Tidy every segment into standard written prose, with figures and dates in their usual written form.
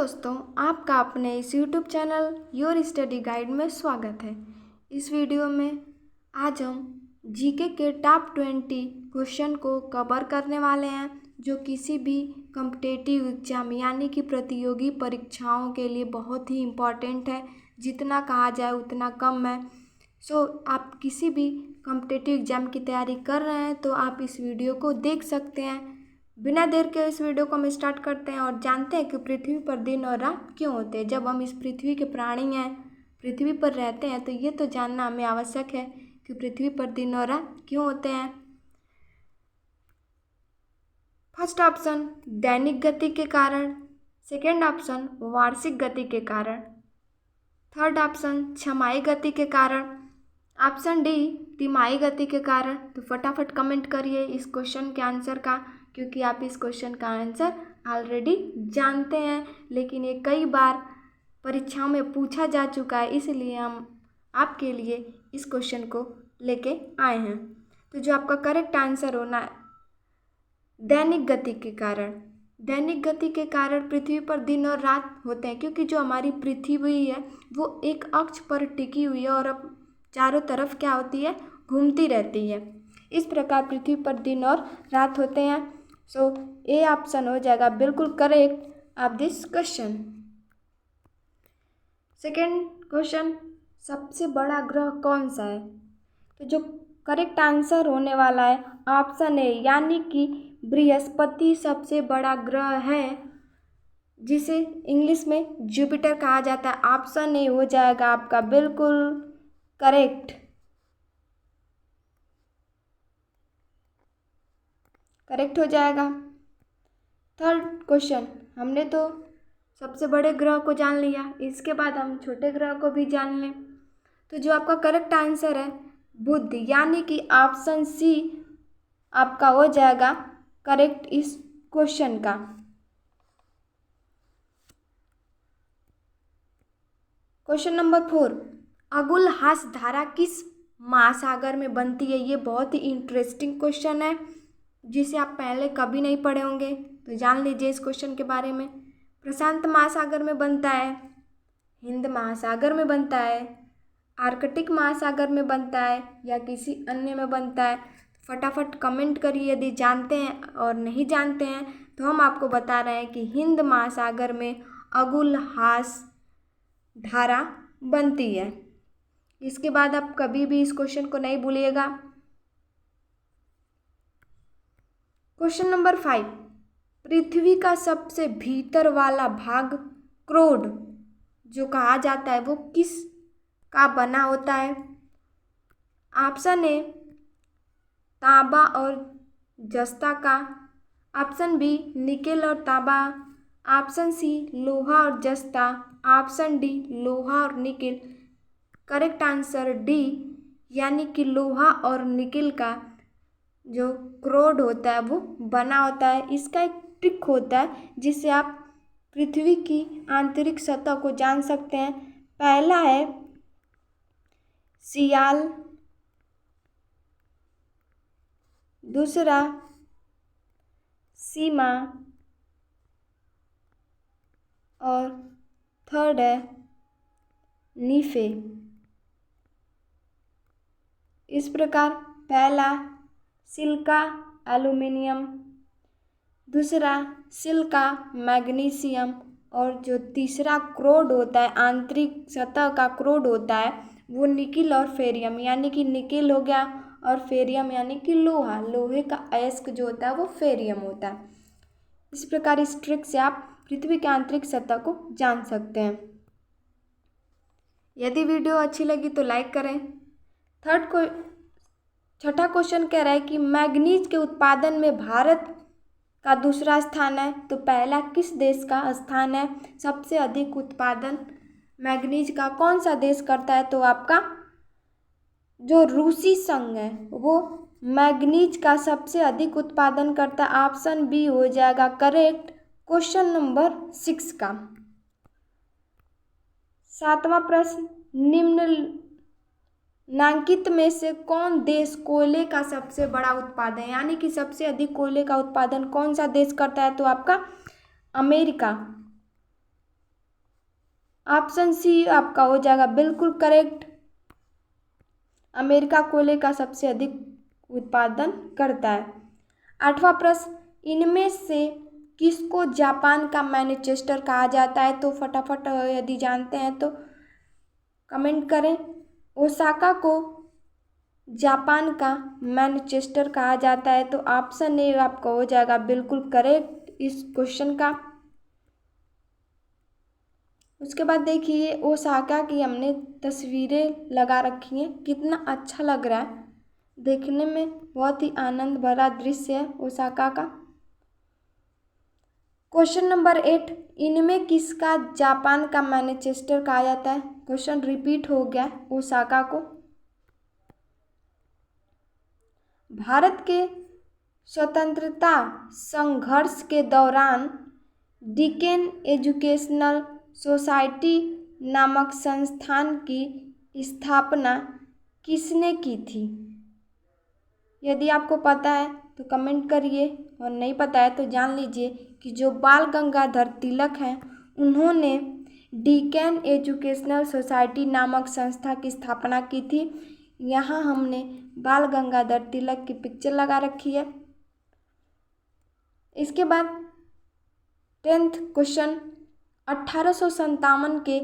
दोस्तों, आपका अपने इस YouTube channel your study guide में स्वागत है। इस वीडियो में आज हम जीके के टॉप 20 क्वेश्चन को कवर करने वाले हैं, जो किसी भी कॉम्पिटिटिव एग्जाम यानी कि प्रतियोगी परीक्षाओं के लिए बहुत ही इम्पॉर्टेंट है। जितना कहा जाए उतना कम है। आप किसी भी कॉम्पिटिटिव एग्जाम की तैयारी कर रहे हैं तो आप इस वीडियो को देख सकते हैं। बिना देर के इस वीडियो को हम स्टार्ट करते हैं और जानते हैं कि पृथ्वी पर दिन और रात क्यों होते हैं। जब हम इस पृथ्वी के प्राणी हैं, पृथ्वी पर रहते हैं, तो ये तो जानना हमें आवश्यक है कि पृथ्वी पर दिन और रात क्यों होते हैं। फर्स्ट ऑप्शन दैनिक गति के कारण, सेकेंड ऑप्शन वार्षिक गति के कारण, थर्ड ऑप्शन छमाही गति के कारण, ऑप्शन डी तिमाही गति के कारण। तो फटाफट कमेंट करिए इस क्वेश्चन के आंसर का, क्योंकि आप इस क्वेश्चन का आंसर ऑलरेडी जानते हैं, लेकिन ये कई बार परीक्षाओं में पूछा जा चुका है, इसलिए हम आपके लिए इस क्वेश्चन को लेके आए हैं। तो जो आपका करेक्ट आंसर होना दैनिक गति के कारण। दैनिक गति के कारण पृथ्वी पर दिन और रात होते हैं, क्योंकि जो हमारी पृथ्वी है वो एक अक्ष पर टिकी हुई है और अब चारों तरफ क्या होती है, घूमती रहती है। इस प्रकार पृथ्वी पर दिन और रात होते हैं। ए ऑप्शन हो जाएगा बिल्कुल correct of this question. Second question, सबसे बड़ा ग्रह कौन सा है? तो जो करेक्ट आंसर होने वाला है ऑप्शन ए, यानी कि बृहस्पति सबसे बड़ा ग्रह है, जिसे इंग्लिश में जुपिटर कहा जाता है। ऑप्शन ए हो जाएगा आपका बिल्कुल करेक्ट हो जाएगा। थर्ड क्वेश्चन, हमने तो सबसे बड़े ग्रह को जान लिया, इसके बाद हम छोटे ग्रह को भी जान लें। तो जो आपका करेक्ट आंसर है बुध, यानी कि ऑप्शन सी आपका हो जाएगा करेक्ट इस क्वेश्चन का। क्वेश्चन नंबर 4, अगुलहास धारा किस महासागर में बनती है? ये बहुत ही इंटरेस्टिंग क्वेश्चन है, जिसे आप पहले कभी नहीं पढ़े होंगे, तो जान लीजिए इस क्वेश्चन के बारे में। प्रशांत महासागर में बनता है, हिंद महासागर में बनता है, आर्कटिक महासागर में बनता है, या किसी अन्य में बनता है? फटाफट कमेंट करिए यदि जानते हैं, और नहीं जानते हैं तो हम आपको बता रहे हैं कि हिंद महासागर में अगुलहास धारा बनती है। इसके बाद आप कभी भी इस क्वेश्चन को नहीं भूलिएगा। क्वेश्चन नंबर 5, पृथ्वी का सबसे भीतर वाला भाग क्रोड जो कहा जाता है वो किस का बना होता है? ऑप्शन ए तांबा और जस्ता का, ऑप्शन बी निकेल और तांबा, ऑप्शन सी लोहा और जस्ता, ऑप्शन डी लोहा और निकेल। करेक्ट आंसर डी, यानी कि लोहा और निकेल का जो क्रोड होता है वो बना होता है। इसका एक ट्रिक होता है जिससे आप पृथ्वी की आंतरिक सतह को जान सकते हैं। पहला है सियाल, दूसरा सीमा, और थर्ड है नीफे। इस प्रकार पहला सिलिका एल्यूमिनियम, दूसरा सिलिका मैग्नीशियम, और जो तीसरा क्रोड होता है, आंतरिक सतह का क्रोड होता है, वो निकिल और फेरियम, यानी कि निकिल हो गया और फेरियम यानी कि लोहा। लोहे का अयस्क जो होता है वो फेरियम होता है। इस प्रकार इस ट्रिक से आप पृथ्वी के आंतरिक सतह को जान सकते हैं। यदि वीडियो अच्छी लगी तो लाइक करें। छठा क्वेश्चन कह रहा है कि मैग्नीज के उत्पादन में भारत का दूसरा स्थान है, तो पहला किस देश का स्थान है? सबसे अधिक उत्पादन मैग्नीज का कौन सा देश करता है? तो आपका जो रूसी संघ है वो मैग्नीज का सबसे अधिक उत्पादन करता है। ऑप्शन बी हो जाएगा करेक्ट क्वेश्चन नंबर 6 का। 7वां प्रश्न, निम्नलिखित में से कौन देश कोयले का सबसे बड़ा उत्पादन, यानी कि सबसे अधिक कोयले का उत्पादन कौन सा देश करता है? तो आपका अमेरिका। ऑप्शन सी आपका हो जाएगा बिल्कुल करेक्ट। अमेरिका कोयले का सबसे अधिक उत्पादन करता है। 8वां प्रश्न, इनमें से किसको जापान का मैनचेस्टर कहा जाता है? तो फटाफट यदि जानते हैं तो कमेंट करें। ओसाका को जापान का मैनचेस्टर कहा जाता है, तो ऑप्शन ए आपका हो जाएगा बिल्कुल करेक्ट इस क्वेश्चन का। उसके बाद देखिए ओसाका की हमने तस्वीरें लगा रखी हैं, कितना अच्छा लग रहा है देखने में, बहुत ही आनंद भरा दृश्य है ओसाका का। क्वेश्चन नंबर 8, इनमें किसका जापान का मैनचेस्टर कहा जाता है? क्वेश्चन रिपीट हो गया ओसाका को। भारत के स्वतंत्रता संघर्ष के दौरान डिकेन एजुकेशनल सोसाइटी नामक संस्थान की स्थापना किसने की थी? यदि आपको पता है तो कमेंट करिए, और नहीं पता है तो जान लीजिए कि जो बाल गंगाधर तिलक हैं उन्होंने डिकेन एजुकेशनल सोसाइटी नामक संस्था की स्थापना की थी। यहाँ हमने बाल गंगाधर तिलक की पिक्चर लगा रखी है। इसके बाद 10th क्वेश्चन, 1857 के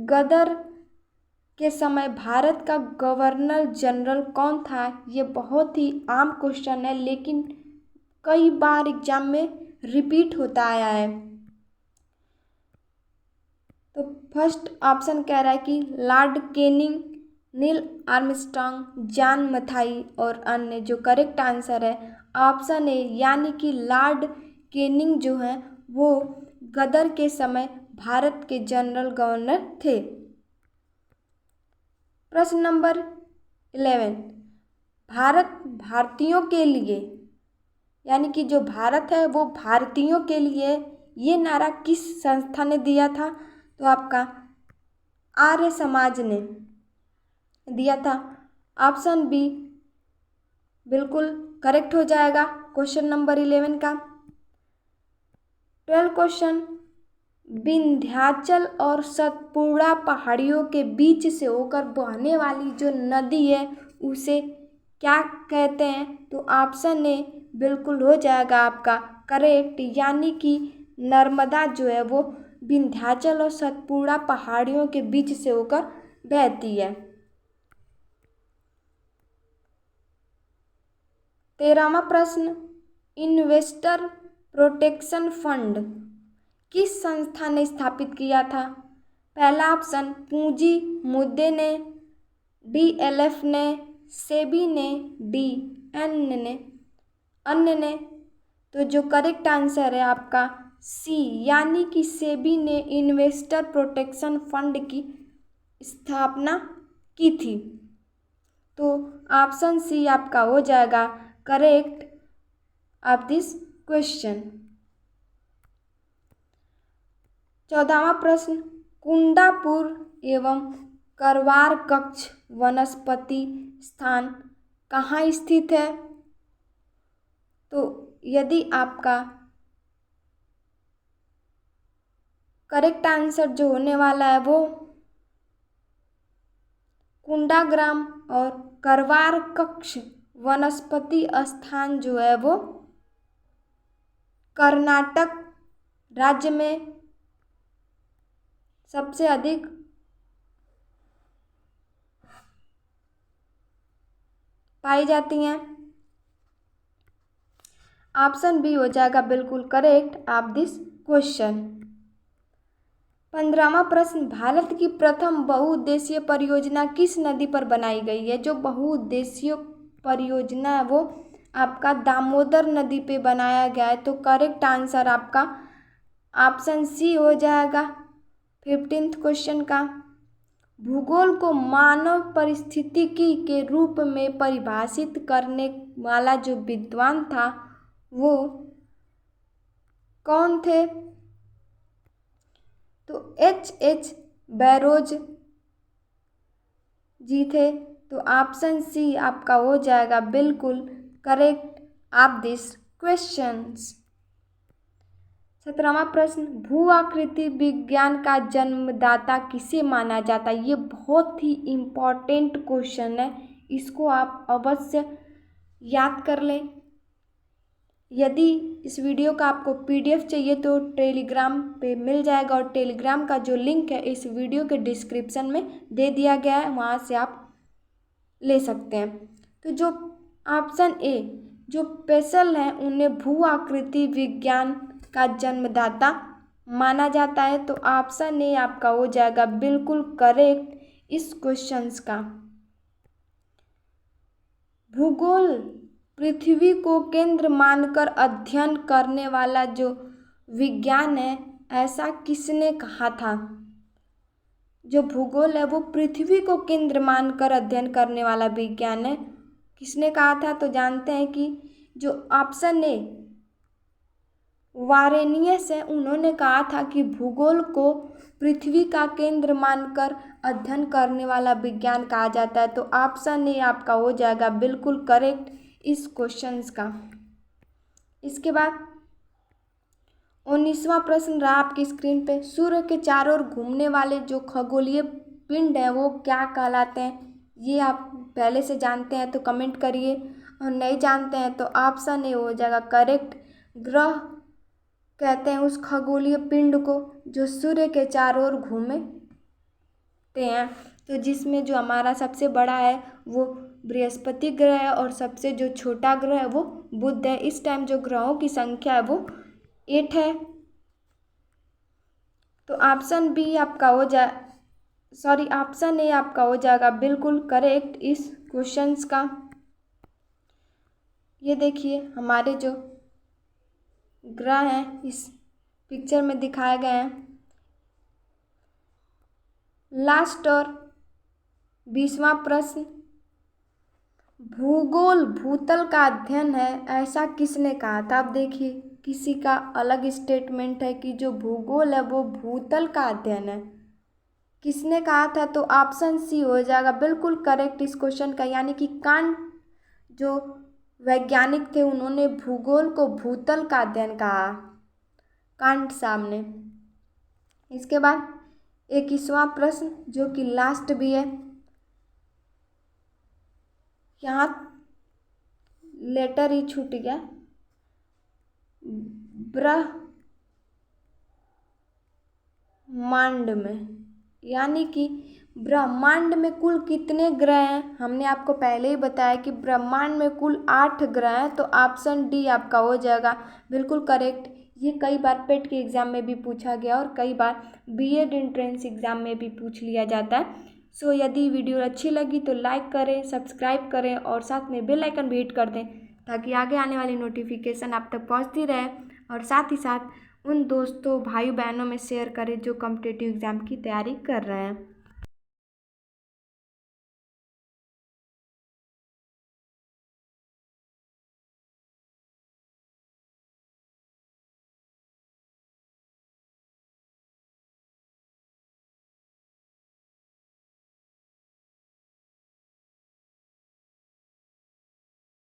गदर के समय भारत का गवर्नर जनरल कौन था? ये बहुत ही आम क्वेश्चन है, लेकिन कई बार एग्जाम में रिपीट होता आया है। तो फर्स्ट ऑप्शन कह रहा है कि Lord Canning, Neil Armstrong, John Mathai और अन्य। जो करेक्ट आंसर है ऑप्शन ए, यानी कि लॉर्ड कैनिंग जो हैं वो गदर के समय भारत के जनरल गवर्नर थे। प्रश्न नंबर 11, भारत भारतीयों के लिए, यानी कि जो भारत है वो भारतीयों के लिए, ये नारा किस संस्था ने दिया था? तो आपका आर्य समाज ने दिया था। ऑप्शन बी बिल्कुल करेक्ट हो जाएगा क्वेश्चन नंबर 11 का। 12 क्वेश्चन, विंध्याचल और सतपुड़ा पहाड़ियों के बीच से होकर बहने वाली जो नदी है उसे क्या कहते हैं? तो ऑप्शन ए बिल्कुल हो जाएगा आपका करेक्ट, यानी कि नर्मदा जो है वो विंध्याचल और सतपुड़ा पहाड़ियों के बीच से होकर बहती है। 13वां प्रश्न, इन्वेस्टर प्रोटेक्शन फंड किस संस्था ने स्थापित किया था? पहला ऑप्शन पूंजी मुद्दे ने, डीएलएफ ने, सेबी ने, डी अन्य ने। तो जो करेक्ट आंसर है आपका सी, यानी कि सेबी ने इन्वेस्टर प्रोटेक्शन फंड की स्थापना की थी। तो ऑप्शन सी आपका हो जाएगा करेक्ट ऑफ दिस क्वेश्चन। 14वां प्रश्न, कुंडापुर एवं करवार कक्ष वनस्पति स्थान कहाँ स्थित है? तो यदि आपका करेक्ट आंसर जो होने वाला है वो कुंडाग्राम और करवार कक्ष वनस्पति स्थान जो है वो कर्नाटक राज्य में सबसे अधिक पाई जाती हैं। ऑप्शन बी हो जाएगा बिल्कुल करेक्ट ऑफ दिस क्वेश्चन। 15वां प्रश्न, भारत की प्रथम बहुउद्देशीय परियोजना किस नदी पर बनाई गई है? जो बहुउद्देशीय परियोजना है वो आपका दामोदर नदी पे बनाया गया है। तो करेक्ट आंसर आपका ऑप्शन सी हो जाएगा 15th क्वेश्चन का। भूगोल को मानव परिस्थितिकी के रूप में परिभाषित करने वाला जो विद्वान था वो कौन थे? तो H.H. बैरोज जी थे। तो ऑप्शन सी आपका हो जाएगा बिल्कुल करेक्ट ऑफ दिस क्वेश्चंस। 17वां प्रश्न, भू आकृति विज्ञान का जन्मदाता किसे माना जाता है। ये बहुत ही इम्पोर्टेंट क्वेश्चन है, इसको आप अवश्य याद कर लें। यदि इस वीडियो का आपको PDF चाहिए तो टेलीग्राम पे मिल जाएगा, और टेलीग्राम का जो लिंक है इस वीडियो के डिस्क्रिप्शन में दे दिया गया है, वहाँ से आप ले सकते हैं। तो जो ऑप्शन ए जो पेशल हैं उन्हें भू आकृति विज्ञान का जन्मदाता माना जाता है, तो ऑप्शन ए आपका हो जाएगा बिल्कुल करेक्ट इस क्वेश्चंस का। भूगोल पृथ्वी को केंद्र मानकर अध्ययन करने वाला जो विज्ञान है, ऐसा किसने कहा था। जो भूगोल है वो पृथ्वी को केंद्र मानकर अध्ययन करने वाला विज्ञान है, किसने कहा था। तो जानते हैं कि जो ऑप्शन ए वारेनियस है, उन्होंने कहा था कि भूगोल को पृथ्वी का केंद्र मानकर अध्ययन करने वाला विज्ञान कहा जाता है, तो ऑप्शन ए आपका हो जाएगा बिल्कुल करेक्ट इस क्वेश्चंस का। इसके बाद 19वां प्रश्न रहा आपकी स्क्रीन पे, सूर्य के चारों ओर घूमने वाले जो खगोलीय पिंड हैं वो क्या कहलाते हैं। ये आप पहले से जानते हैं तो कमेंट करिए, और नहीं जानते हैं तो ऑप्शन ए हो जाएगा करेक्ट। ग्रह कहते हैं उस खगोलीय पिंड को जो सूर्य के चारों ओर घूमते हैं। तो जिसमें जो हमारा सबसे बड़ा है वो बृहस्पति ग्रह है, और सबसे जो छोटा ग्रह है वो बुध है। इस टाइम जो ग्रहों की संख्या है वो 8 है। तो ऑप्शन बी आपका हो जाए ऑप्शन ए आपका हो जाएगा बिल्कुल करेक्ट इस क्वेश्चंस का। ये देखिए हमारे जो ग्रह हैं इस पिक्चर में दिखाए गए हैं। लास्ट और 20वां प्रश्न, भूगोल भूतल का अध्ययन है, ऐसा किसने कहा था। अब देखिए किसी का अलग स्टेटमेंट है कि जो भूगोल है वो भूतल का अध्ययन है, किसने कहा था। तो ऑप्शन सी हो जाएगा बिल्कुल करेक्ट इस क्वेश्चन का, यानी कि कांट जो वैज्ञानिक थे उन्होंने भूगोल को भूतल का अध्ययन कहा, कांट साहब ने। इसके बाद 21वां प्रश्न जो कि लास्ट भी है, यहाँ लेटर ही छूट गया, ब्रह्मांड में, यानी कि ब्रह्मांड में कुल कितने ग्रह हैं। हमने आपको पहले ही बताया कि ब्रह्मांड में कुल 8 ग्रह हैं, तो ऑप्शन डी आपका हो जाएगा बिल्कुल करेक्ट। ये कई बार पेट के एग्ज़ाम में भी पूछा गया और कई बार बीएड एंट्रेंस एग्ज़ाम में भी पूछ लिया जाता है। सो यदि वीडियो अच्छी लगी तो लाइक करें, सब्सक्राइब करें और साथ में बेल आइकन भी हिट कर दें, ताकि आगे आने वाली नोटिफिकेशन आप तक पहुंचती रहे। और साथ ही साथ उन दोस्तों भाई बहनों में शेयर करें जो कॉम्पिटिटिव एग्ज़ाम की तैयारी कर रहे हैं।